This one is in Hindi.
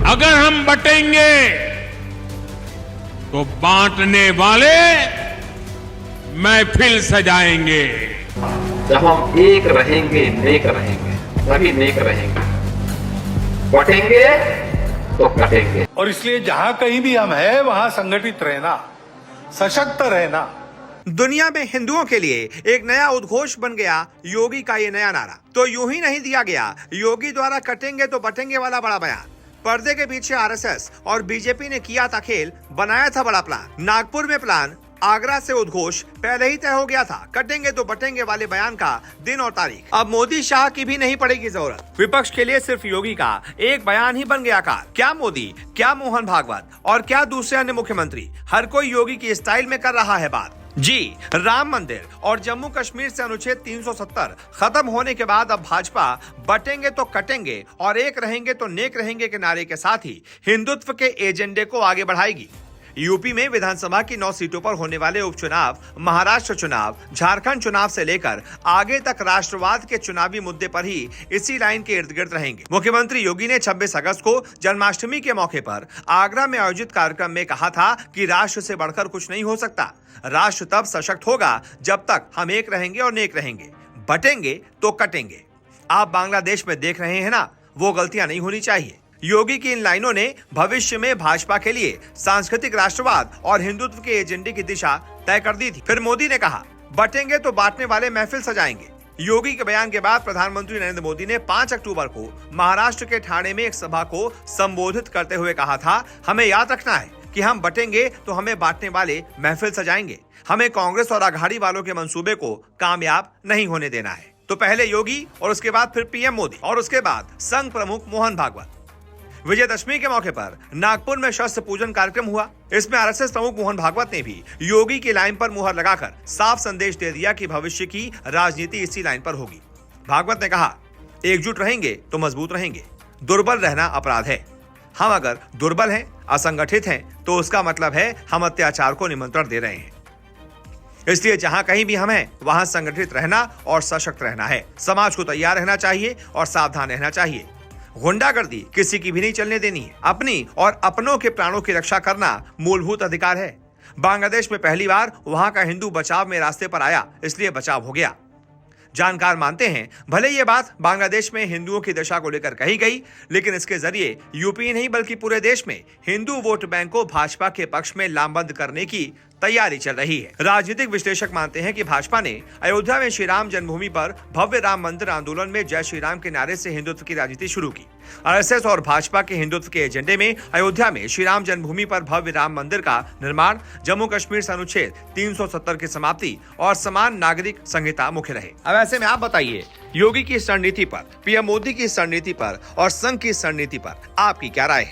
अगर हम बटेंगे तो बांटने वाले महफिल सजाएंगे। जब हम एक रहेंगे, नेक रहेंगे, सभी नेक रहेंगे, बटेंगे तो कटेंगे। और इसलिए जहां कहीं भी हम हैं वहां संगठित रहना, सशक्त रहना। दुनिया में हिंदुओं के लिए एक नया उद्घोष बन गया योगी का ये नया नारा। तो यूं ही नहीं दिया गया योगी द्वारा कटेंगे तो बटेंगे वाला बड़ा बयान। पर्दे के पीछे आरएसएस और बीजेपी ने किया था खेल, बनाया था बड़ा प्लान। नागपुर में प्लान, आगरा से उद्घोष पहले ही तय हो गया था। कटेंगे तो बटेंगे वाले बयान का दिन और तारीख। अब मोदी शाह की भी नहीं पड़ेगी जरूरत। विपक्ष के लिए सिर्फ योगी का एक बयान ही बन गया कार। क्या मोदी, क्या मोहन भागवत और क्या दूसरे अन्य मुख्यमंत्री, हर कोई योगी की स्टाइल में कर रहा है बात। जी, राम मंदिर और जम्मू कश्मीर से अनुच्छेद 370 खत्म होने के बाद अब भाजपा बटेंगे तो कटेंगे और एक रहेंगे तो नेक रहेंगे के नारे के साथ ही हिंदुत्व के एजेंडे को आगे बढ़ाएगी। यूपी में विधानसभा की 9 सीटों पर होने वाले उपचुनाव, महाराष्ट्र चुनाव, झारखंड चुनाव से लेकर आगे तक राष्ट्रवाद के चुनावी मुद्दे पर ही इसी लाइन के इर्द गिर्द रहेंगे। मुख्यमंत्री योगी ने 26 अगस्त को जन्माष्टमी के मौके पर आगरा में आयोजित कार्यक्रम में कहा था कि राष्ट्र से बढ़कर कुछ नहीं हो सकता। राष्ट्र तब सशक्त होगा जब तक हम एक रहेंगे और नेक रहेंगे, बटेंगे तो कटेंगे। आप बांग्लादेश में देख रहे हैं ना, वो गलतियां नहीं होनी चाहिए। योगी की इन लाइनों ने भविष्य में भाजपा के लिए सांस्कृतिक राष्ट्रवाद और हिंदुत्व के एजेंडे की दिशा तय कर दी थी। फिर मोदी ने कहा, बटेंगे तो बांटने वाले महफिल सजाएंगे। योगी के बयान के बाद प्रधानमंत्री नरेंद्र मोदी ने 5 अक्टूबर को महाराष्ट्र के ठाणे में एक सभा को संबोधित करते हुए कहा था, हमें याद रखना है कि हम बटेंगे तो हमें बांटने वाले महफिल सजाएंगे। हमें कांग्रेस और आघाड़ी वालों के मंसूबे को कामयाब नहीं होने देना है। तो पहले योगी और उसके बाद फिर पीएम मोदी और उसके बाद संघ प्रमुख मोहन भागवत। विजयदशमी के मौके पर नागपुर में शस्त्र पूजन कार्यक्रम हुआ। इसमें आरएसएस प्रमुख मोहन भागवत ने भी योगी की लाइन पर मुहर लगाकर साफ संदेश दे दिया कि भविष्य की राजनीति इसी लाइन पर होगी। भागवत ने कहा, एकजुट रहेंगे तो मजबूत रहेंगे, दुर्बल रहना अपराध है। हम अगर दुर्बल हैं, असंगठित हैं, तो उसका मतलब है हम अत्याचार को निमंत्रण दे रहे हैं। इसलिए जहां कहीं भी हम हैं, वहां संगठित रहना और सशक्त रहना है। समाज को तैयार रहना चाहिए और सावधान रहना चाहिए। गुंडागर्दी किसी की भी नहीं चलने देनी है। अपनी और अपनों के प्राणों की रक्षा करना मूलभूत अधिकार है। बांग्लादेश में पहली बार वहां का हिंदू बचाव में रास्ते पर आया, इसलिए बचाव हो गया। जानकार मानते हैं भले ये बात बांग्लादेश में हिंदुओं की दशा को लेकर कही गई, लेकिन इसके जरिए यूपी नहीं बल्कि पूरे देश में हिंदू वोट बैंक को भाजपा के पक्ष में लामबंद करने की तैयारी चल रही है। राजनीतिक विश्लेषक मानते हैं कि भाजपा ने अयोध्या में श्री राम जन्मभूमि पर भव्य राम मंदिर आंदोलन में जय श्री राम के नारे से हिंदुत्व की राजनीति शुरू की। आरएसएस और भाजपा के हिंदुत्व के एजेंडे में अयोध्या में श्री राम जन्मभूमि पर भव्य राम मंदिर का निर्माण, जम्मू कश्मीर से अनुच्छेद 370 की समाप्ति और समान नागरिक संहिता मुख्य रहे। अब ऐसे में आप बताइए, योगी की इस रणनीति पर, पीएम मोदी की इस रणनीति पर और संघ की इस रणनीति पर आपकी क्या राय है?